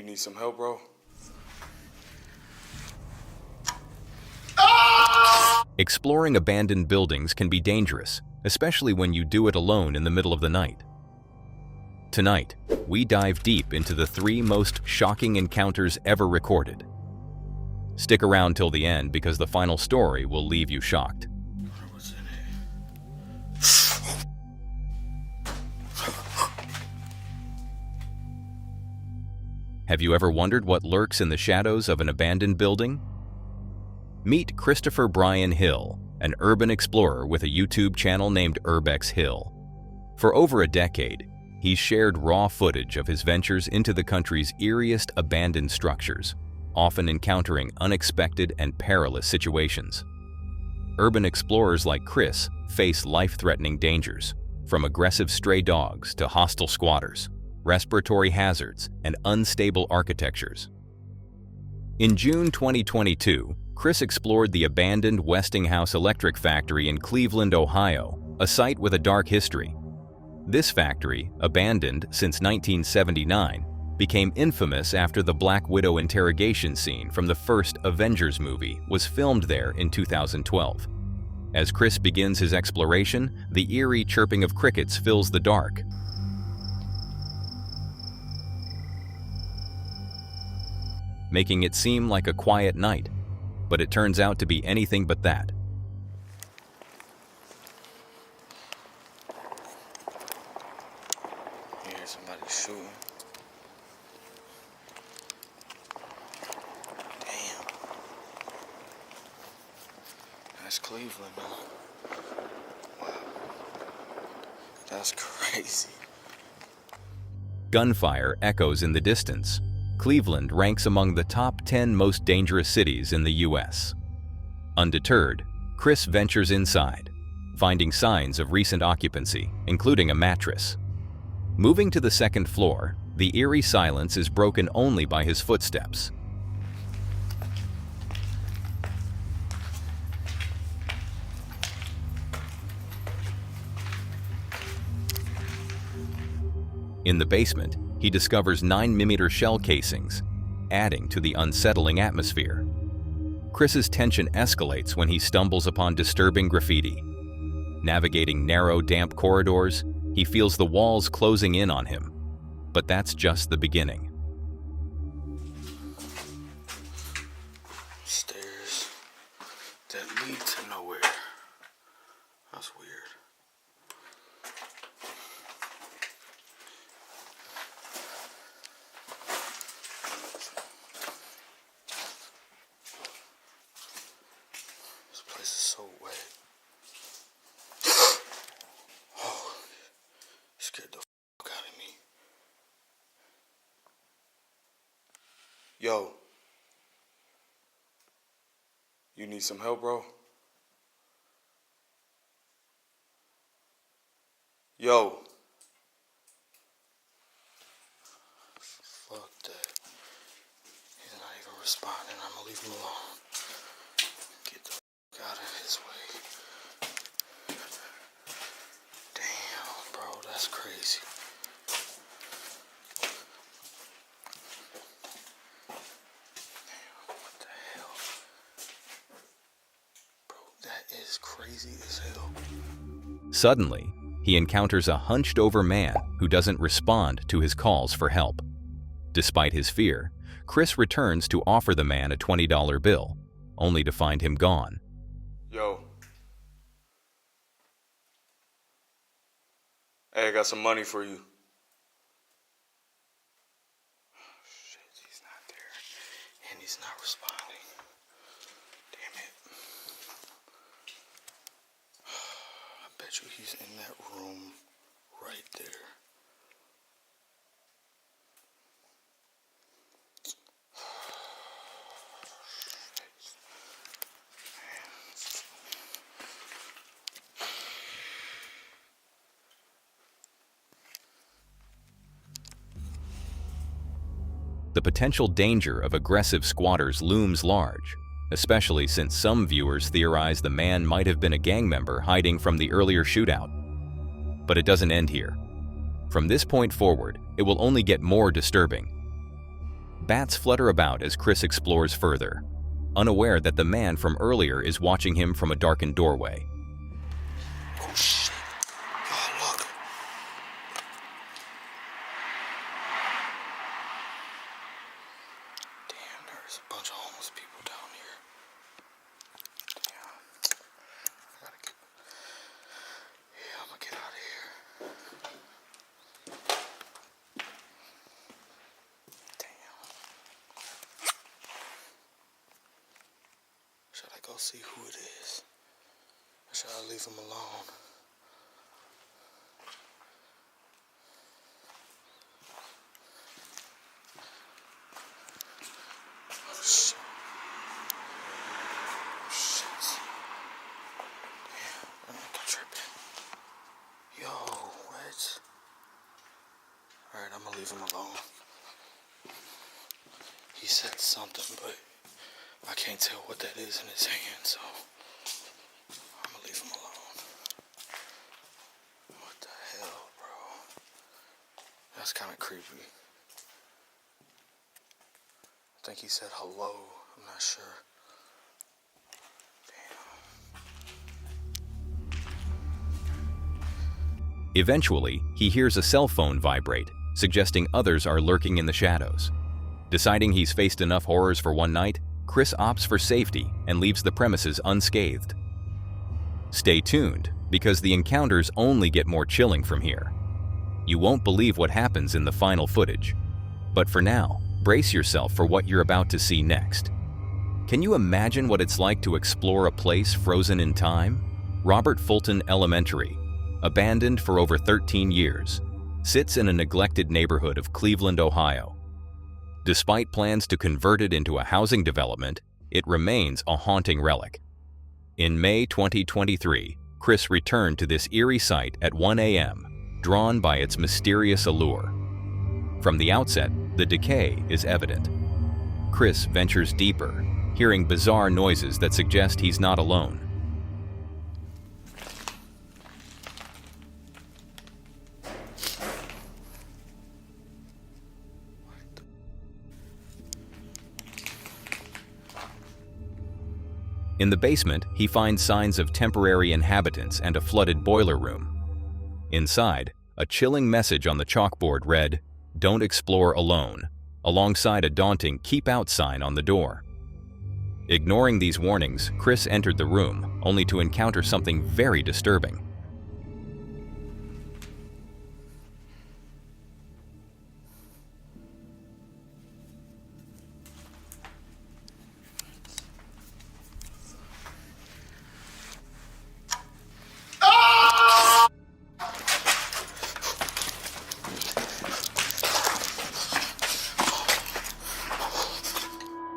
You need some help, bro? Exploring abandoned buildings can be dangerous, especially when you do it alone in the middle of the night. Tonight, we dive deep into the 3 most shocking encounters ever recorded. Stick around till the end because the final story will leave you shocked. What's in it? Have you ever wondered what lurks in the shadows of an abandoned building? Meet Christopher Brian Hill, an urban explorer with a YouTube channel named Urbex Hill. For over a decade, he's shared raw footage of his ventures into the country's eeriest abandoned structures, often encountering unexpected and perilous situations. Urban explorers like Chris face life-threatening dangers, from aggressive stray dogs to hostile squatters, respiratory hazards, and unstable architectures. In June 2022, Chris explored the abandoned Westinghouse electric factory in Cleveland, Ohio, a site with a dark history. This factory, abandoned since 1979, became infamous after the Black Widow interrogation scene from the first Avengers movie was filmed there in 2012. As Chris begins his exploration, the eerie chirping of crickets fills the dark. Making it seem like a quiet night, but it turns out to be anything but that. You hear somebody shooting? Damn. That's Cleveland, though. Wow. That's crazy. Gunfire echoes in the distance. Cleveland ranks among the top 10 most dangerous cities in the U.S. Undeterred, Chris ventures inside, finding signs of recent occupancy, including a mattress. Moving to the second floor, the eerie silence is broken only by his footsteps. In the basement, he discovers 9mm shell casings, adding to the unsettling atmosphere. Chris's tension escalates when he stumbles upon disturbing graffiti. Navigating narrow, damp corridors, he feels the walls closing in on him. But that's just the beginning. Stairs that lead to nowhere. That's weird. This place is so wet. Oh, scared the fuck out of me. Yo. You need some help, bro? Yo. Fuck that. He's not even responding. I'm gonna leave him alone. Get the fuck out of his way. Damn, bro, that's crazy. Damn, what the hell? Bro, that is crazy as hell. Suddenly, he encounters a hunched-over man who doesn't respond to his calls for help. Despite his fear, Chris returns to offer the man a $20 bill, only to find him gone. Yo. Hey, I got some money for you. Shit, he's not there. And he's not responding. Damn it. I bet you he's in that room right there. The potential danger of aggressive squatters looms large, especially since some viewers theorize the man might have been a gang member hiding from the earlier shootout. But it doesn't end here. From this point forward, it will only get more disturbing. Bats flutter about as Chris explores further, unaware that the man from earlier is watching him from a darkened doorway. Oh shit. Oh, look. Damn, there's a bunch of homeless people down here. Damn. I'm gonna get out of here. Damn. Should I go see who it is? Or should I leave him alone? Oh, shit. Shit. Damn, I'm tripping. Yo, what? Alright, I'm gonna leave him alone. He said something, but I can't tell what that is in his hand, so I'm gonna leave him alone. What the hell, bro? That's kind of creepy. I think he said hello. I'm not sure. Damn. Eventually, he hears a cell phone vibrate, suggesting others are lurking in the shadows. Deciding he's faced enough horrors for one night, Chris opts for safety and leaves the premises unscathed. Stay tuned, because the encounters only get more chilling from here. You won't believe what happens in the final footage. But for now, brace yourself for what you're about to see next. Can you imagine what it's like to explore a place frozen in time? Robert Fulton Elementary, abandoned for over 13 years, sits in a neglected neighborhood of Cleveland, Ohio. Despite plans to convert it into a housing development, it remains a haunting relic. In May 2023, Chris returned to this eerie site at 1 a.m., drawn by its mysterious allure. From the outset, the decay is evident. Chris ventures deeper, hearing bizarre noises that suggest he's not alone. In the basement, he finds signs of temporary inhabitants and a flooded boiler room. Inside, a chilling message on the chalkboard read, "Don't explore alone," alongside a daunting "Keep Out" sign on the door. Ignoring these warnings, Chris entered the room, only to encounter something very disturbing.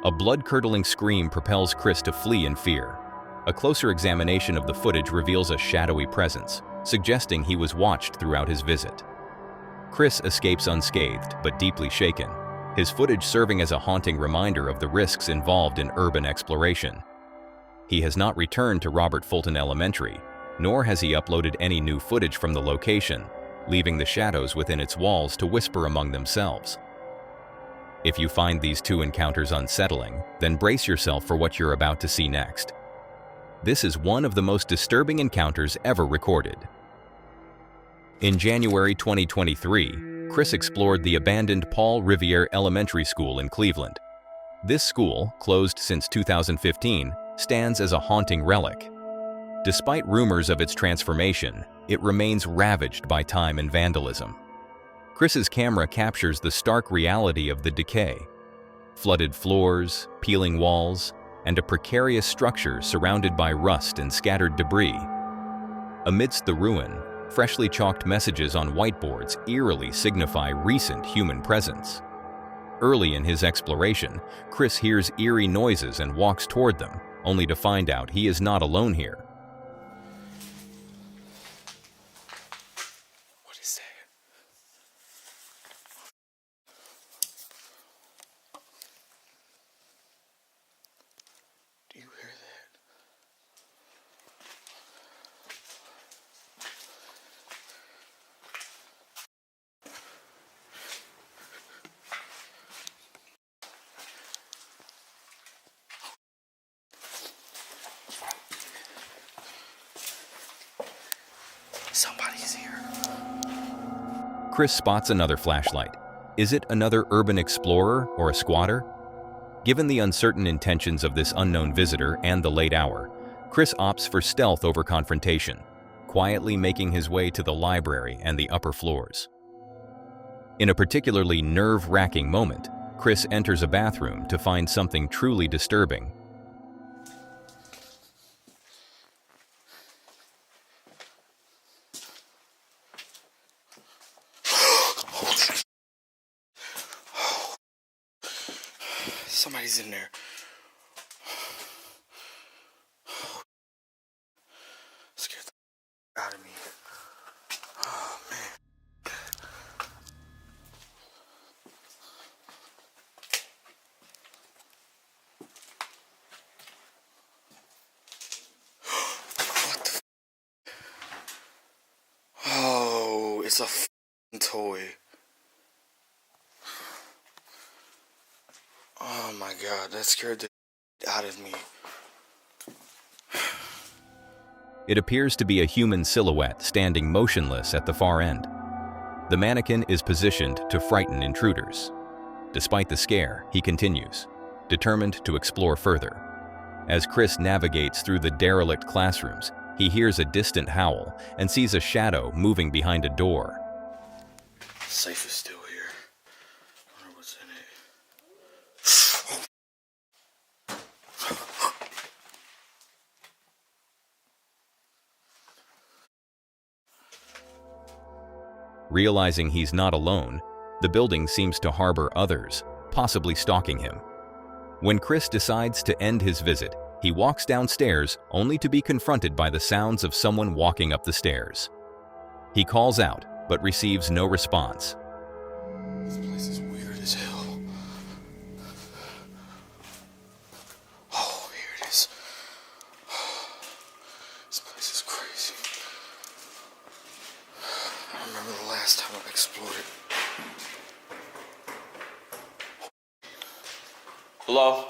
A blood-curdling scream propels Chris to flee in fear. A closer examination of the footage reveals a shadowy presence, suggesting he was watched throughout his visit. Chris escapes unscathed, but deeply shaken, his footage serving as a haunting reminder of the risks involved in urban exploration. He has not returned to Robert Fulton Elementary, nor has he uploaded any new footage from the location, leaving the shadows within its walls to whisper among themselves. If you find these two encounters unsettling, then brace yourself for what you're about to see next. This is one of the most disturbing encounters ever recorded. In January 2023, Chris explored the abandoned Paul Revere Elementary School in Cleveland. This school, closed since 2015, stands as a haunting relic. Despite rumors of its transformation, it remains ravaged by time and vandalism. Chris's camera captures the stark reality of the decay. Flooded floors, peeling walls, and a precarious structure surrounded by rust and scattered debris. Amidst the ruin, freshly chalked messages on whiteboards eerily signify recent human presence. Early in his exploration, Chris hears eerie noises and walks toward them, only to find out he is not alone here. Somebody's here. Chris spots another flashlight. Is it another urban explorer or a squatter? Given the uncertain intentions of this unknown visitor and the late hour, Chris opts for stealth over confrontation, quietly making his way to the library and the upper floors. In a particularly nerve-wracking moment, Chris enters a bathroom to find something truly disturbing. Somebody's in there. Scared the out of me. Oh, man. What the Oh, it's a f***ing toy. Oh my god, that scared the out of me. It appears to be a human silhouette standing motionless at the far end. The mannequin is positioned to frighten intruders. Despite the scare, he continues, determined to explore further. As Chris navigates through the derelict classrooms, he hears a distant howl and sees a shadow moving behind a door. Safe is still here. I wonder what's in it. Realizing he's not alone, the building seems to harbor others, possibly stalking him. When Chris decides to end his visit, he walks downstairs only to be confronted by the sounds of someone walking up the stairs. He calls out, but receives no response. This place is weird as hell. Oh, here it is. This place is crazy. I remember the last time I explored it. Hello?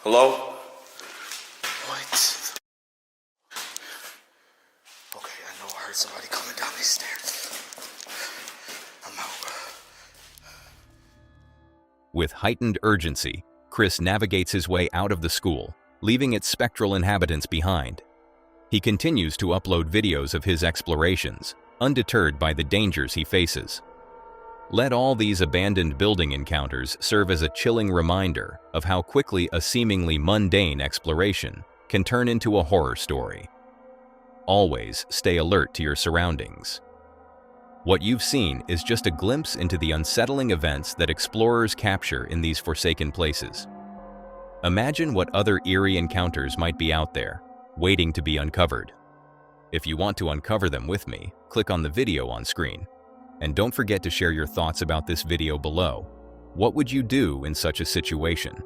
Hello? What? Okay, I know I heard somebody coming down these stairs. I'm out. With heightened urgency, Chris navigates his way out of the school, leaving its spectral inhabitants behind. He continues to upload videos of his explorations, undeterred by the dangers he faces. Let all these abandoned building encounters serve as a chilling reminder of how quickly a seemingly mundane exploration can turn into a horror story. Always stay alert to your surroundings. What you've seen is just a glimpse into the unsettling events that explorers capture in these forsaken places. Imagine what other eerie encounters might be out there, waiting to be uncovered. If you want to uncover them with me, click on the video on screen. And don't forget to share your thoughts about this video below. What would you do in such a situation?